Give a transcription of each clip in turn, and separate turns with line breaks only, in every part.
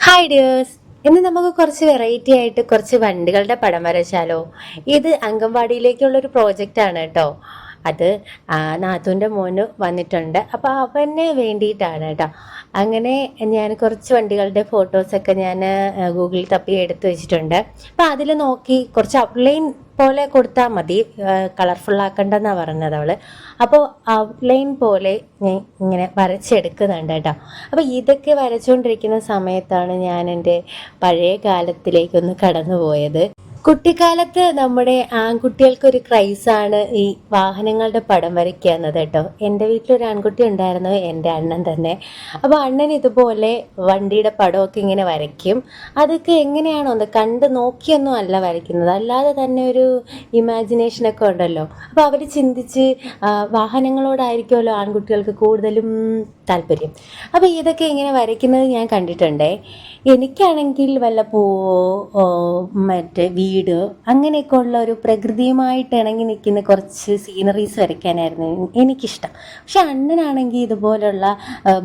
Hi dears. ഇന്ന് നമുക്ക് കുറച്ച് വെറൈറ്റി ആയിട്ട് കുറച്ച് വണ്ടികളുടെ പടം വരച്ചാലോ? ഇത് അംഗൻവാടിയിലേക്കുള്ളൊരു പ്രോജക്റ്റ് ആണ് കേട്ടോ. അത് നാത്തൂൻ്റെ മോന് വന്നിട്ടുണ്ട്, അപ്പോൾ അവന് വേണ്ടിയിട്ടാണ് കേട്ടോ. അങ്ങനെ ഞാൻ കുറച്ച് വണ്ടികളുടെ ഫോട്ടോസൊക്കെ ഞാൻ ഗൂഗിളിൽ തപ്പി എടുത്തു വെച്ചിട്ടുണ്ട്. അപ്പോൾ അതിൽ നോക്കി കുറച്ച് ഔട്ട്ലൈൻ പോലെ കൊടുത്താൽ മതി, കളർഫുൾ ആക്കണ്ടെന്നാണ് പറഞ്ഞത് അവള്. അപ്പോൾ ഔട്ട്ലൈൻ പോലെ ഞാൻ ഇങ്ങനെ വരച്ചെടുക്കുന്നുണ്ട് കേട്ടോ. അപ്പോൾ ഇതൊക്കെ വരച്ചുകൊണ്ടിരിക്കുന്ന സമയത്താണ് ഞാൻ എൻ്റെ പഴയ കാലത്തിലേക്കൊന്ന് കടന്നു പോയത്. കുട്ടിക്കാലത്ത് നമ്മുടെ ആൺകുട്ടികൾക്കൊരു ക്രൈസാണ് ഈ വാഹനങ്ങളുടെ പടം വരയ്ക്കുക എന്നത് കേട്ടോ. എൻ്റെ വീട്ടിലൊരു ആൺകുട്ടി ഉണ്ടായിരുന്നു, എൻ്റെ അണ്ണൻ തന്നെ. അപ്പോൾ അണ്ണൻ ഇതുപോലെ വണ്ടിയുടെ പടമൊക്കെ ഇങ്ങനെ വരയ്ക്കും. അതൊക്കെ എങ്ങനെയാണോ അത് കണ്ട് നോക്കിയൊന്നും അല്ല വരയ്ക്കുന്നത്, അല്ലാതെ തന്നെ ഒരു ഇമാജിനേഷനൊക്കെ ഉണ്ടല്ലോ. അപ്പോൾ അവർ ചിന്തിച്ച് വാഹനങ്ങളോടായിരിക്കുമല്ലോ ആൺകുട്ടികൾക്ക് കൂടുതലും താല്പര്യം. അപ്പോൾ ഇതൊക്കെ ഇങ്ങനെ വരയ്ക്കുന്നത് ഞാൻ കണ്ടിട്ടുണ്ടേ. എനിക്കാണെങ്കിൽ വല്ല പൂവോ മറ്റേ വീട് അങ്ങനെയൊക്കെ ഉള്ള ഒരു പ്രകൃതിയുമായിട്ട് ഇണങ്ങി നിൽക്കുന്ന കുറച്ച് സീനറീസ് വരയ്ക്കാനായിരുന്നു എനിക്കിഷ്ടം. പക്ഷെ അണ്ണനാണെങ്കിൽ ഇതുപോലുള്ള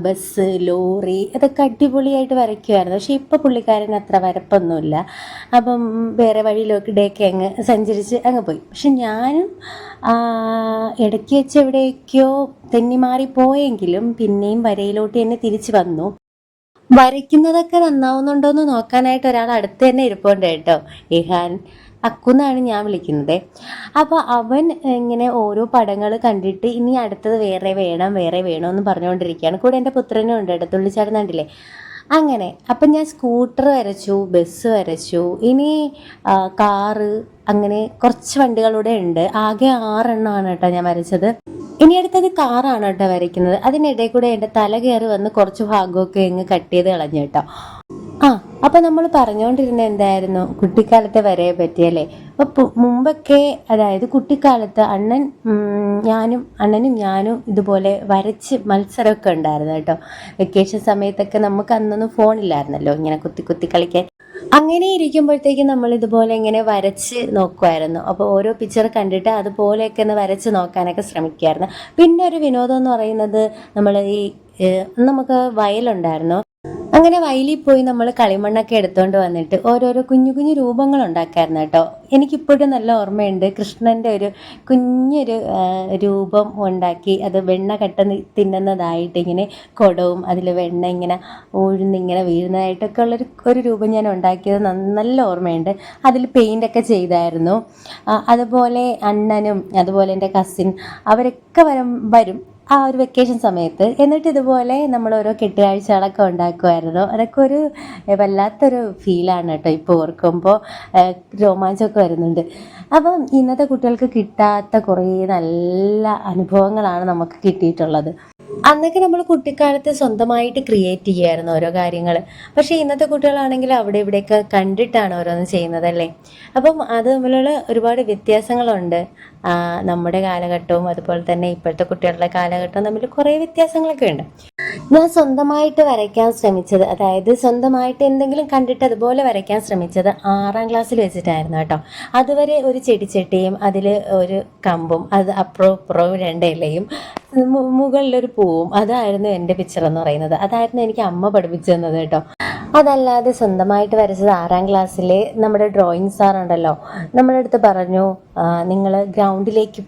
ബസ്, ലോറി അതൊക്കെ അടിപൊളിയായിട്ട് വരയ്ക്കുമായിരുന്നു. പക്ഷെ ഇപ്പോൾ പുള്ളിക്കാരൻ അത്ര വരപ്പൊന്നുമില്ല. അപ്പം വേറെ വഴിയിലൊക്കെ അങ്ങ് സഞ്ചരിച്ച് അങ്ങ് പോയി. പക്ഷെ ഞാനും ഇടയ്ക്ക് വെച്ച് എവിടേക്കോ തെന്നിമാറി പോയെങ്കിലും പിന്നെയും വരയിലോട്ട് തന്നെ തിരിച്ചു വന്നു. വരയ്ക്കുന്നതൊക്കെ നന്നാവുന്നുണ്ടോ എന്ന് നോക്കാനായിട്ട് ഒരാൾ അടുത്ത് തന്നെ ഇരിപ്പുണ്ട് കേട്ടോ. ഇഹാൻ അക്കുന്നാണ് ഞാൻ വിളിക്കുന്നത്. അപ്പോൾ അവൻ ഇങ്ങനെ ഓരോ പടങ്ങൾ കണ്ടിട്ട് ഇനി അടുത്തത് വേറെ വേണമെന്ന് പറഞ്ഞുകൊണ്ടിരിക്കുകയാണ്. കൂടെ എൻ്റെ പുത്രനും ഉണ്ട് കേട്ടോ, തുള്ളിച്ചാടുന്നുണ്ടില്ലേ. അങ്ങനെ അപ്പം ഞാൻ സ്കൂട്ടർ വരച്ചു, ബസ് വരച്ചു, ഇനി കാറ്, അങ്ങനെ കുറച്ച് വണ്ടികളുടെ ഉണ്ട്. ആകെ 6 എണ്ണമാണ് കേട്ടോ ഞാൻ വരച്ചത്. ഇനി അടുത്തത് കാറാണ് കേട്ടോ വരയ്ക്കുന്നത്. അതിനിടയിൽ കൂടെ എൻ്റെ തല കയറി വന്ന് കുറച്ച് ഭാഗമൊക്കെ ഇങ്ങ് കട്ട് ചെയ്ത് കളഞ്ഞു കേട്ടോ. അപ്പം നമ്മൾ പറഞ്ഞുകൊണ്ടിരുന്നത് എന്തായിരുന്നു, കുട്ടിക്കാലത്തെ വരയെ പറ്റിയല്ലേ. അപ്പോൾ മുമ്പൊക്കെ, അതായത് കുട്ടിക്കാലത്ത് അണ്ണനും ഞാനും ഇതുപോലെ വരച്ച് മത്സരമൊക്കെ ഉണ്ടായിരുന്നു കേട്ടോ. വെക്കേഷൻ സമയത്തൊക്കെ നമുക്ക് അന്നൊന്നും ഫോണില്ലായിരുന്നല്ലോ ഇങ്ങനെ കുത്തി കളിക്കാൻ. അങ്ങനെ ഇരിക്കുമ്പോഴത്തേക്കും നമ്മൾ ഇതുപോലെ ഇങ്ങനെ വരച്ച് നോക്കുമായിരുന്നു. അപ്പോൾ ഓരോ പിക്ചർ കണ്ടിട്ട് അതുപോലെയൊക്കെ ഒന്ന് വരച്ച് നോക്കാനൊക്കെ ശ്രമിക്കുമായിരുന്നു. പിന്നെ ഒരു വിനോദം എന്ന് പറയുന്നത്, നമുക്ക് വയലുണ്ടായിരുന്നു. അങ്ങനെ വയലിൽ പോയി നമ്മൾ കളിമണ്ണൊക്കെ എടുത്തുകൊണ്ട് വന്നിട്ട് ഓരോരോ കുഞ്ഞു കുഞ്ഞു രൂപങ്ങൾ ഉണ്ടാക്കായിരുന്നു കേട്ടോ. എനിക്കിപ്പോഴും നല്ല ഓർമ്മയുണ്ട്, കൃഷ്ണൻ്റെ ഒരു കുഞ്ഞൊരു രൂപം ഉണ്ടാക്കി, അത് വെണ്ണ തിന്നുന്നതായിട്ട് ഇങ്ങനെ കുടവും അതിൽ വെണ്ണ ഇങ്ങനെ ഊഴുന്നിങ്ങനെ വീഴുന്നതായിട്ടൊക്കെ ഒരു രൂപം ഞാൻ ഉണ്ടാക്കിയത് നല്ല ഓർമ്മയുണ്ട്. അതിൽ പെയിൻ്റൊക്കെ ചെയ്തായിരുന്നു. അതുപോലെ അണ്ണനും അതുപോലെ എൻ്റെ കസിൻ അവരൊക്കെ വരും ആ ഒരു വെക്കേഷൻ സമയത്ത്. എന്നിട്ട് ഇതുപോലെ നമ്മൾ ഓരോ കെട്ടുകാഴ്ചകളൊക്കെ ഉണ്ടാക്കുമായിരുന്നു. അതൊക്കെ ഒരു വല്ലാത്തൊരു ഫീലാണ് കേട്ടോ. ഇപ്പോൾ ഓർക്കുമ്പോൾ രോമാഞ്ചമൊക്കെ വരുന്നുണ്ട്. അപ്പം ഇന്നത്തെ കുട്ടികൾക്ക് കിട്ടാത്ത കുറേ നല്ല അനുഭവങ്ങളാണ് നമുക്ക് കിട്ടിയിട്ടുള്ളത്. അന്നൊക്കെ നമ്മൾ കുട്ടിക്കാലത്ത് സ്വന്തമായിട്ട് ക്രിയേറ്റ് ചെയ്യുമായിരുന്നു ഓരോ കാര്യങ്ങൾ. പക്ഷേ ഇന്നത്തെ കുട്ടികളാണെങ്കിൽ അവിടെ ഇവിടെയൊക്കെ കണ്ടിട്ടാണ് ഓരോന്ന് ചെയ്യുന്നതല്ലേ. അപ്പം അത് തമ്മിലുള്ള ഒരുപാട് വ്യത്യാസങ്ങളുണ്ട്. നമ്മുടെ കാലഘട്ടവും അതുപോലെ തന്നെ ഇപ്പോഴത്തെ കുട്ടികളുടെ കാലഘട്ടവും തമ്മിൽ കുറേ വ്യത്യാസങ്ങളൊക്കെ ഉണ്ട്. ഞാൻ സ്വന്തമായിട്ട് വരയ്ക്കാൻ ശ്രമിച്ചത്, അതായത് സ്വന്തമായിട്ട് എന്തെങ്കിലും കണ്ടിട്ട് അതുപോലെ വരയ്ക്കാൻ ശ്രമിച്ചത് 6ാം ക്ലാസ്സിൽ വെച്ചിട്ടായിരുന്നു കേട്ടോ. അതുവരെ ഒരു ചെടിച്ചട്ടിയും അതിൽ ഒരു കമ്പും, അത് അപ്പുറവും 2 ഇലയും മുകളിലൊരു പൂവും, അതായിരുന്നു എൻ്റെ പിക്ചർ എന്ന് പറയുന്നത്. അതായിരുന്നു എനിക്ക് അമ്മ പഠിപ്പിച്ചു തന്നത് കേട്ടോ. അതല്ലാതെ സ്വന്തമായിട്ട് വരച്ചത് 6ാം ക്ലാസ്സിലെ നമ്മുടെ ഡ്രോയിങ് സാറുണ്ടല്ലോ, നമ്മുടെ അടുത്ത് പറഞ്ഞു, നിങ്ങൾ ഗ്രൗണ്ടിലേക്ക്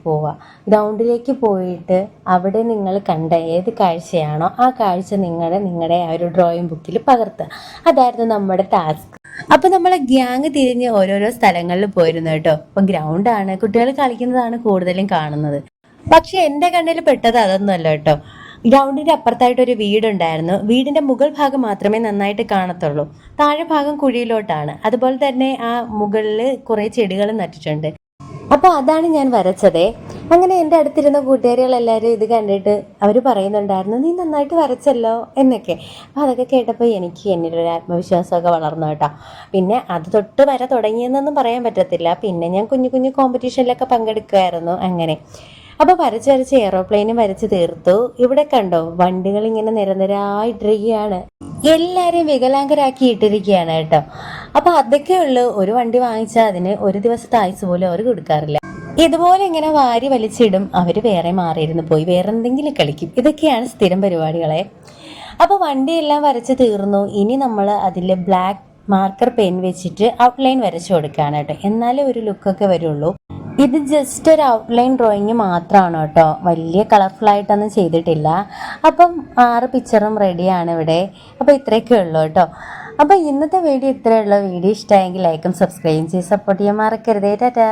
ഗ്രൗണ്ടിലേക്ക് പോയിട്ട് അവിടെ നിങ്ങൾ കണ്ട ഏത് കാഴ്ചയാണോ ആ കാഴ്ച നിങ്ങളുടെ ആ ഒരു ഡ്രോയിങ് ബുക്കിൽ പകർത്തുക. അതായിരുന്നു നമ്മുടെ ടാസ്ക്. അപ്പം നമ്മൾ ഗ്യാങ് തിരിഞ്ഞ് ഓരോരോ സ്ഥലങ്ങളിൽ പോയിരുന്നു കേട്ടോ. അപ്പം ഗ്രൗണ്ടാണ്, കുട്ടികൾ കളിക്കുന്നതാണ് കൂടുതലും കാണുന്നത്. പക്ഷെ എൻ്റെ കണ്ണിൽ പെട്ടത് അതൊന്നുമല്ല കേട്ടോ. ഗ്രൗണ്ടിന്റെ അപ്പുറത്തായിട്ടൊരു വീടുണ്ടായിരുന്നു. വീടിന്റെ മുകൾ ഭാഗം മാത്രമേ നന്നായിട്ട് കാണത്തുള്ളൂ, താഴെ ഭാഗം കുഴിയിലോട്ടാണ്. അതുപോലെ തന്നെ ആ മുകളിൽ കുറേ ചെടികൾ നട്ടിട്ടുണ്ട്. അപ്പോൾ അതാണ് ഞാൻ വരച്ചതേ. അങ്ങനെ എൻ്റെ അടുത്തിരുന്ന കൂട്ടുകാരികളെല്ലാവരും ഇത് കണ്ടിട്ട് അവർ പറയുന്നുണ്ടായിരുന്നു, നീ നന്നായിട്ട് വരച്ചല്ലോ എന്നൊക്കെ. അപ്പോൾ അതൊക്കെ കേട്ടപ്പോൾ എനിക്ക് എന്നിലൊരു ആത്മവിശ്വാസമൊക്കെ വളർന്നു കേട്ടോ. പിന്നെ അത് തൊട്ട് വര തുടങ്ങിയെന്നൊന്നും പറയാൻ പറ്റത്തില്ല. പിന്നെ ഞാൻ കുഞ്ഞു കുഞ്ഞു കോമ്പറ്റീഷനിലൊക്കെ പങ്കെടുക്കുമായിരുന്നു. അങ്ങനെ അപ്പോൾ വരച്ച് എയറോപ്ലെയിനും വരച്ച് തീർത്തു. ഇവിടെ കണ്ടോ, വണ്ടികൾ ഇങ്ങനെ നിരനിരായിട്ടിരിക്കുകയാണ്. എല്ലാവരെയും വികലാംഗരാക്കി ഇട്ടിരിക്കുകയാണ് കേട്ടോ. അപ്പോൾ അതൊക്കെയുള്ളൂ. ഒരു വണ്ടി വാങ്ങിച്ചാൽ അതിന് ഒരു ദിവസത്തെ ആയുസ് പോലും അവർ കൊടുക്കാറില്ല. ഇതുപോലെ ഇങ്ങനെ വാരി വലിച്ചിടും. അവർ വേറെ മാറിയിരുന്നു പോയി വേറെ എന്തെങ്കിലും കളിക്കും. ഇതൊക്കെയാണ് സ്ഥിരം പരിപാടികളെ. അപ്പോൾ വണ്ടിയെല്ലാം വരച്ച് തീർന്നു. ഇനി നമ്മൾ അതിൽ ബ്ലാക്ക് മാർക്കർ പെൻ വെച്ചിട്ട് ഔട്ട്ലൈൻ വരച്ചു കൊടുക്കുകയാണ് കേട്ടോ. എന്നാലേ ഒരു ലുക്കൊക്കെ വരുള്ളൂ. ഇത് ജസ്റ്റ് ഒരു ഔട്ട്ലൈൻ ഡ്രോയിങ് മാത്രമാണ് കേട്ടോ, വലിയ കളർഫുള്ളായിട്ടൊന്നും ചെയ്തിട്ടില്ല. അപ്പം 6 പിക്ചറും റെഡിയാണ് ഇവിടെ. അപ്പോൾ ഇത്രയൊക്കെ ഉള്ളൂ കേട്ടോ. അപ്പോൾ ഇന്നത്തെ വീഡിയോ ഇത്രയുള്ള വീഡിയോ ഇഷ്ടമായെങ്കിൽ ലൈക്കും സബ്സ്ക്രൈബും ചെയ്ത് സപ്പോർട്ട് ചെയ്യാൻ മറക്കരുതേ. ടാറ്റാ.